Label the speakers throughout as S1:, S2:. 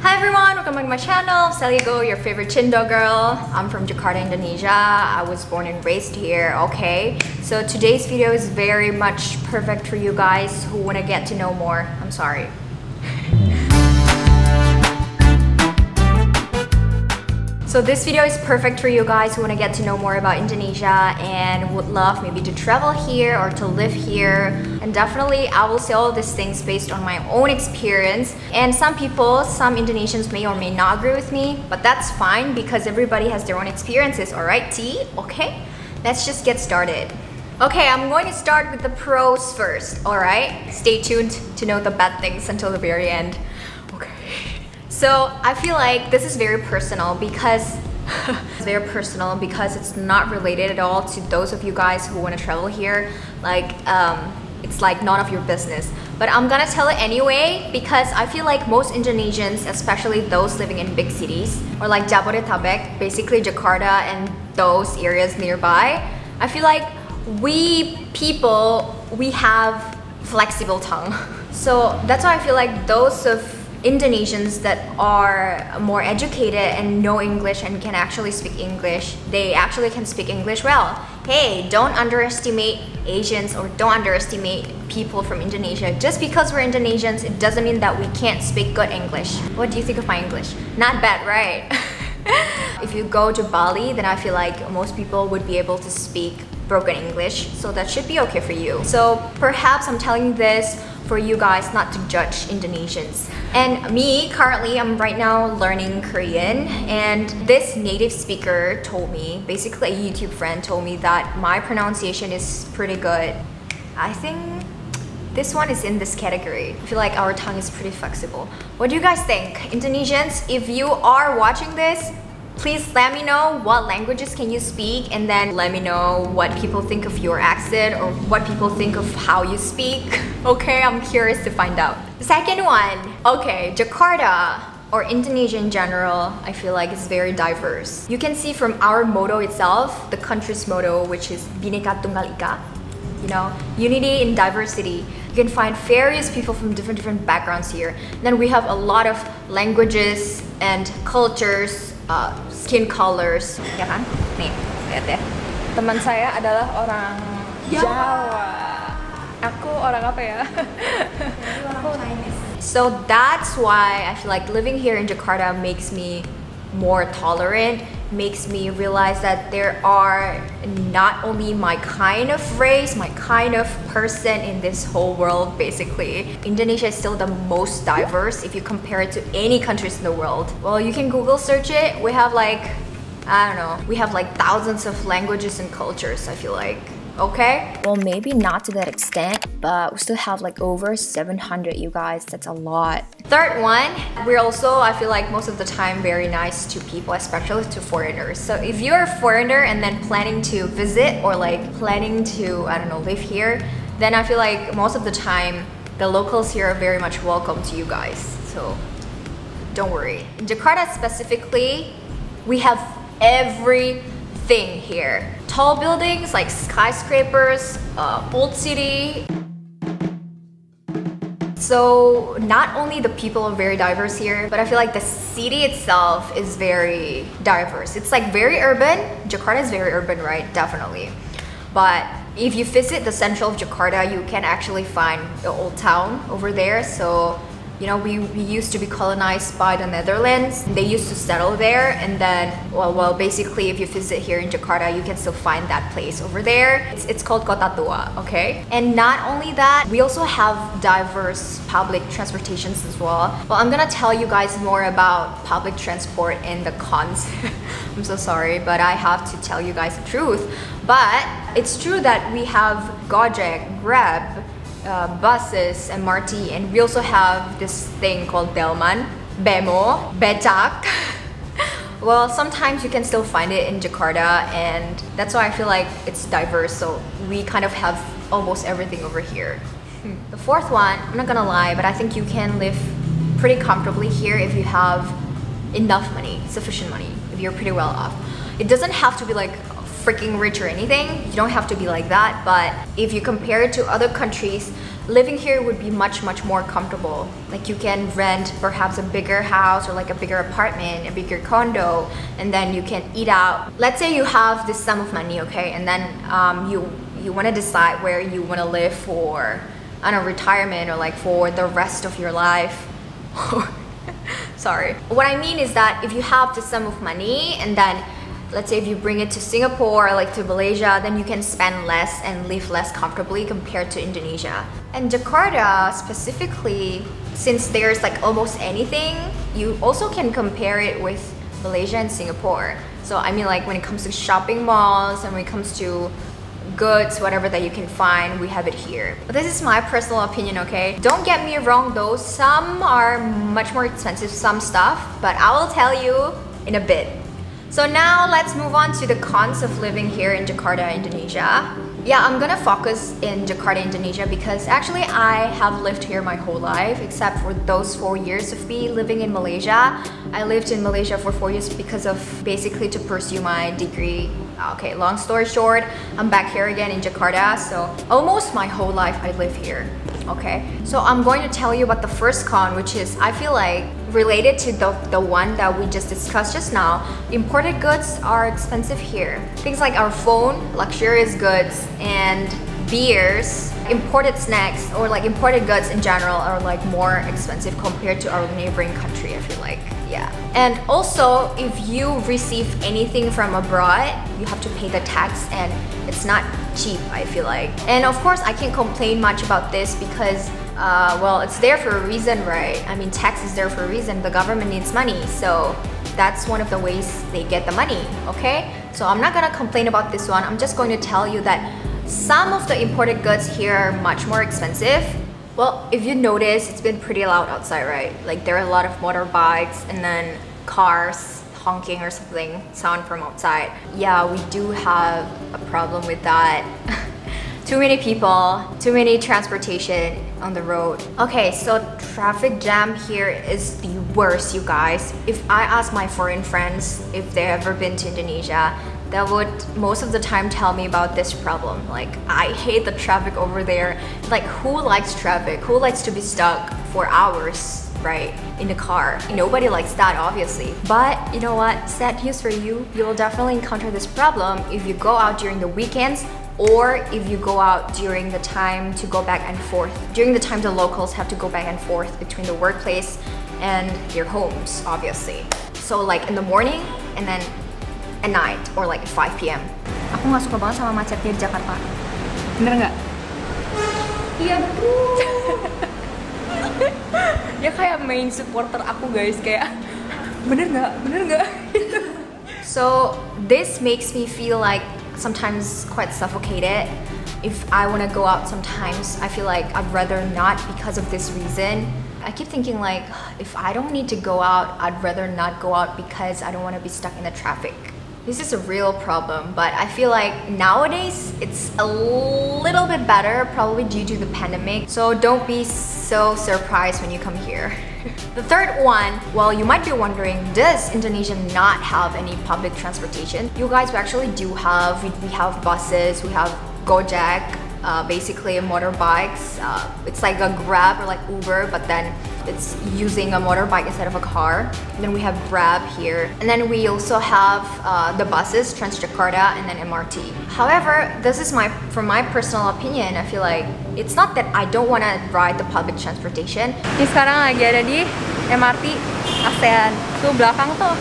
S1: Hi everyone, welcome back to my channel. Selly, your favorite Chindo girl. I'm from Jakarta, Indonesia. I was born and raised here, okay? So today's video is very much perfect for you guys who want to get to know more. I'm sorry. So this video is perfect for you guys who want to get to know more about Indonesia and would love maybe to travel here or to live here. And definitely I will say all these things based on my own experience. And some Indonesians may or may not agree with me, but that's fine because everybody has their own experiences, alright T? Okay, let's just get started. Okay, I'm going to start with the pros first, alright? Stay tuned to know the bad things until the very end. Okay. So I feel like this is very personal because it's not related at all to those of you guys who want to travel here. Like it's like none of your business. But I'm gonna tell it anyway because I feel like most Indonesians, especially those living in big cities or like Jabodetabek, basically Jakarta and those areas nearby, I feel like we have flexible tongue. So that's why I feel like those of Indonesians that are more educated and know English and can actually speak English, they actually can speak English well. Hey, don't underestimate Asians or don't underestimate people from Indonesia. Just because we're Indonesians, it doesn't mean that we can't speak good English. What do you think of my English? Not bad, right? If you go to Bali, then I feel like most people would be able to speak broken English, so that should be okay for you. So perhaps I'm telling you this for you guys not to judge Indonesians. And me, currently, I'm right now learning Korean, and this native speaker told me, basically a YouTube friend told me that my pronunciation is pretty good. I think this one is in this category. I feel like our tongue is pretty flexible. What do you guys think? Indonesians, if you are watching this, please let me know what languages can you speak, and then let me know what people think of your accent or what people think of how you speak. Okay, I'm curious to find out. Second one, okay, Jakarta or Indonesia in general, I feel like it's very diverse. You can see from our motto itself, the country's motto, which is Bhinneka Tunggal Ika, you know, unity in diversity. You can find various people from different backgrounds here. And then we have a lot of languages and cultures, skin colors, ya kan? Nih, lihat ya. Teman saya adalah orang Jawa. Aku orang apa ya? Aku Chinese. So that's why I feel like living here in Jakarta makes me more tolerant, makes me realize that there are not only my kind of race, my kind of person in this whole world basically. Indonesia is still the most diverse if you compare it to any countries in the world. Well, you can Google search it. We have like, I don't know, we have like thousands of languages and cultures, I feel like. Okay? Well, maybe not to that extent, but we still have like over 700, you guys. That's a lot. Third one, we're also, I feel like most of the time, very nice to people, especially to foreigners. So if you're a foreigner and then planning to visit or like planning to, I don't know, live here, then I feel like most of the time, the locals here are very much welcome to you guys. So don't worry. In Jakarta specifically, we have everything here. Tall buildings like skyscrapers, old city. So not only the people are very diverse here, but I feel like the city itself is very diverse. It's like very urban. Jakarta is very urban, right? Definitely. But if you visit the central of Jakarta, you can actually find the old town over there. So you know, we used to be colonized by the Netherlands. They used to settle there, and then, well, basically, if you visit here in Jakarta, you can still find that place over there. It's called Kota Tua, okay? And not only that, we also have diverse public transportations as well. Well, I'm gonna tell you guys more about public transport and the cons. I'm so sorry, but I have to tell you guys the truth. But it's true that we have Gojek, Grab, buses, MRT, and we also have this thing called Delman, Bemo, Becak. Well, sometimes you can still find it in Jakarta, and that's why I feel like it's diverse, so we kind of have almost everything over here. The fourth one, I'm not gonna lie, but I think you can live pretty comfortably here if you have enough money, sufficient money, if you're pretty well off. It doesn't have to be like freaking rich or anything. You don't have to be like that, but if you compare it to other countries living here would be much more comfortable. Like you can rent perhaps a bigger house or like a bigger apartment, a bigger condo, and then you can eat out. Let's say you have this sum of money, okay, and then you want to decide where you want to live for, I don't know, retirement or like for the rest of your life. Sorry. What I mean is that if you have this sum of money and then let's say if you bring it to Singapore or like to Malaysia, then you can spend less and live less comfortably compared to Indonesia. And Jakarta specifically, since there's like almost anything, you also can compare it with Malaysia and Singapore. So I mean, like when it comes to shopping malls and when it comes to goods, whatever that you can find, we have it here. But this is my personal opinion, okay? Don't get me wrong though, some are much more expensive, some stuff, but I will tell you in a bit. So now let's move on to the cons of living here in Jakarta, Indonesia. Yeah, I'm gonna focus in Jakarta, Indonesia because actually I have lived here my whole life except for those 4 years of me living in Malaysia. I lived in Malaysia for 4 years because of basically to pursue my degree. Okay, long story short, I'm back here again in Jakarta, so almost my whole life I live here. Okay, so I'm going to tell you about the first con, which is I feel like related to the one that we just discussed just now. Imported goods are expensive here. Things like our phone, luxurious goods, and beers, imported snacks, or like imported goods in general are like more expensive compared to our neighboring country, I feel like. Yeah. And also, if you receive anything from abroad, you have to pay the tax and it's not cheap, I feel like. And of course, I can't complain much about this because well, it's there for a reason, right? I mean, tax is there for a reason. The government needs money, so that's one of the ways they get the money, okay? So I'm not gonna complain about this one. I'm just going to tell you that some of the imported goods here are much more expensive. Well, if you notice, it's been pretty loud outside, right? Like there are a lot of motorbikes and then cars honking or something sound from outside. Yeah, we do have a problem with that. Too many people, too many transportation on the road. Okay, so traffic jam here is the worst, you guys. If I ask my foreign friends if they've ever been to Indonesia, they would most of the time tell me about this problem. Like, I hate the traffic over there. Like, who likes traffic? Who likes to be stuck for hours, right, in the car? Nobody likes that, obviously. But you know what? Sad news for you. You'll definitely encounter this problem if you go out during the weekends or if you go out during the time to go back and forth. During the time the locals have to go back and forth between the workplace and their homes, obviously. So like in the morning and then at night or like at 5 p.m.
S2: Aku nggak suka banget sama macetnya di Jakarta. Bener nggak?
S1: Iya betul.
S2: Dia kayak main supporter aku, guys, kayak bener nggak? Bener nggak?
S1: So this makes me feel like sometimes quite suffocated. If I want to go out sometimes, I feel like I'd rather not because of this reason. I keep thinking like, if I don't need to go out, I'd rather not go out because I don't want to be stuck in the traffic. This is a real problem, but I feel like nowadays it's a little bit better, probably due to the pandemic. So don't be so surprised when you come here. The third one, well, you might be wondering, does Indonesia not have any public transportation? You guys, we actually do have. We have buses, we have Gojek, basically motorbikes. It's like a Grab or like Uber, but then it's using a motorbike instead of a car. And then we have Grab here. And then we also have the buses, Transjakarta, and then MRT. However, this is from my personal opinion, I feel like it's not that I don't want to ride the public transportation.
S2: Ini sekarang lagi ada di MRT ASEAN. Tuh belakang tuh,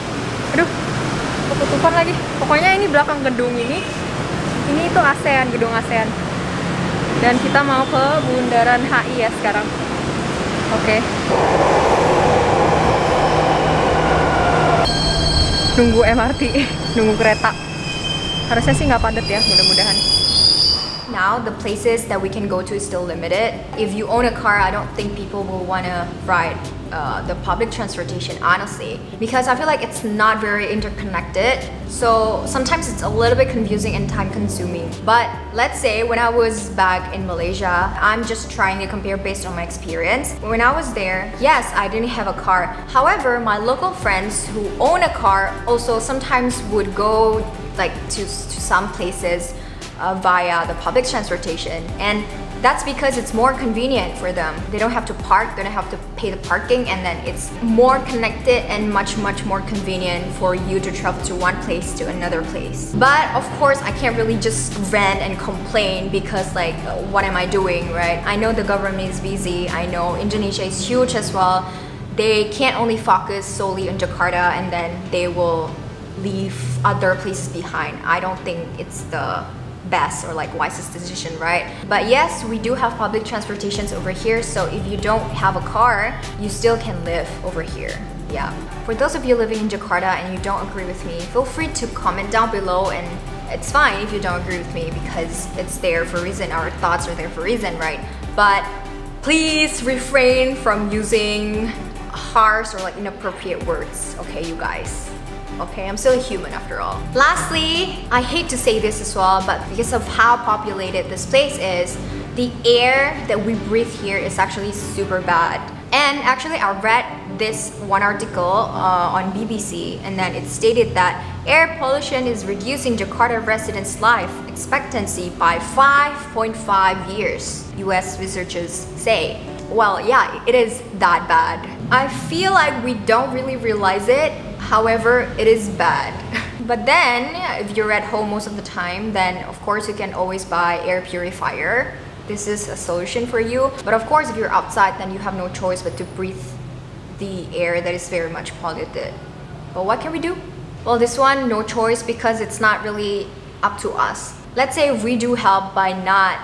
S2: aduh, ketutupan lagi. Pokoknya ini belakang gedung ini tuh ASEAN, gedung ASEAN. Dan kita mau ke Bundaran HI ya sekarang. Oke. Nunggu MRT, nunggu kereta. Harusnya sih nggak padat ya, mudah-mudahan.
S1: Now the places that we can go to is still limited. If you own a car, I don't think people will want to ride the public transportation, honestly, because I feel like it's not very interconnected. So sometimes it's a little bit confusing and time consuming. But let's say when I was back in Malaysia, I'm just trying to compare based on my experience. When I was there, yes, I didn't have a car. However, my local friends who own a car also sometimes would go like to some places via the public transportation, and That's because it's more convenient for them. They don't have to park, they don't have to pay the parking, and then it's more connected and much more convenient for you to travel to one place to another place. But of course, I can't really just rant and complain because like, what am I doing, right? I know the government is busy. I know Indonesia is huge as well. They can't only focus solely on Jakarta and then they will leave other places behind. I don't think it's the best or like wisest decision, right? But yes, we do have public transportations over here, so if you don't have a car, you still can live over here. Yeah. For those of you living in Jakarta and you don't agree with me, feel free to comment down below, and it's fine if you don't agree with me because it's there for a reason. Our thoughts are there for a reason, right? But please refrain from using harsh or like inappropriate words, okay, you guys? Okay, I'm still a human after all. Lastly, I hate to say this as well, but because of how populated this place is, the air that we breathe here is actually super bad. And actually, I read this one article on BBC, and then it stated that air pollution is reducing Jakarta residents' life expectancy by 5.5 years, US researchers say. Well, yeah, it is that bad. I feel like we don't really realize it. However, it is bad. But then, if you're at home most of the time, then of course you can always buy air purifier. This is a solution for you. But of course, if you're outside, then you have no choice but to breathe the air that is very much polluted. But what can we do? Well, this one, no choice, because it's not really up to us. Let's say we do help by not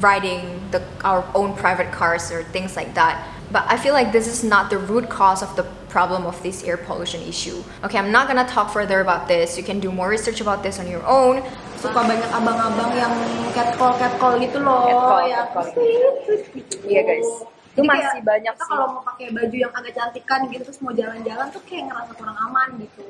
S1: riding our own private cars or things like that. But I feel like this is not the root cause of the problem of this air pollution issue. Okay, I'm not gonna talk further about this. You can do more research about this on your own.
S3: Suka banyak abang-abang yang catcall gitu loh.
S2: Catcall. Iya guys. Itu masih banyak
S3: kita
S2: sih.
S3: Kalau mau pakai baju yang agak cantikan gitu terus mau jalan-jalan tuh kayak ngerasa kurang aman gitu.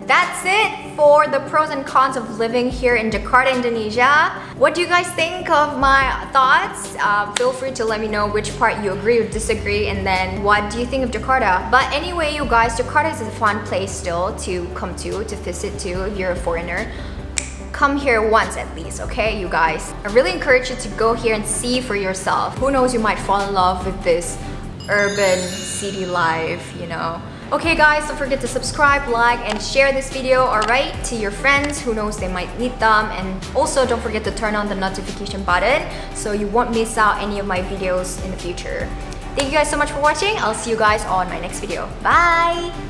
S1: That's it for the pros and cons of living here in Jakarta, Indonesia. What do you guys think of my thoughts? Feel free to let me know which part you agree or disagree, and then what do you think of Jakarta? But anyway, you guys, Jakarta is a fun place still to come to visit to if you're a foreigner. Come here once at least, okay, you guys? I really encourage you to go here and see for yourself. Who knows, you might fall in love with this urban city life, you know? Okay guys, don't forget to subscribe, like, and share this video, alright, to your friends. Who knows, they might need them. And also don't forget to turn on the notification button so you won't miss out any of my videos in the future. Thank you guys so much for watching. I'll see you guys on my next video. Bye!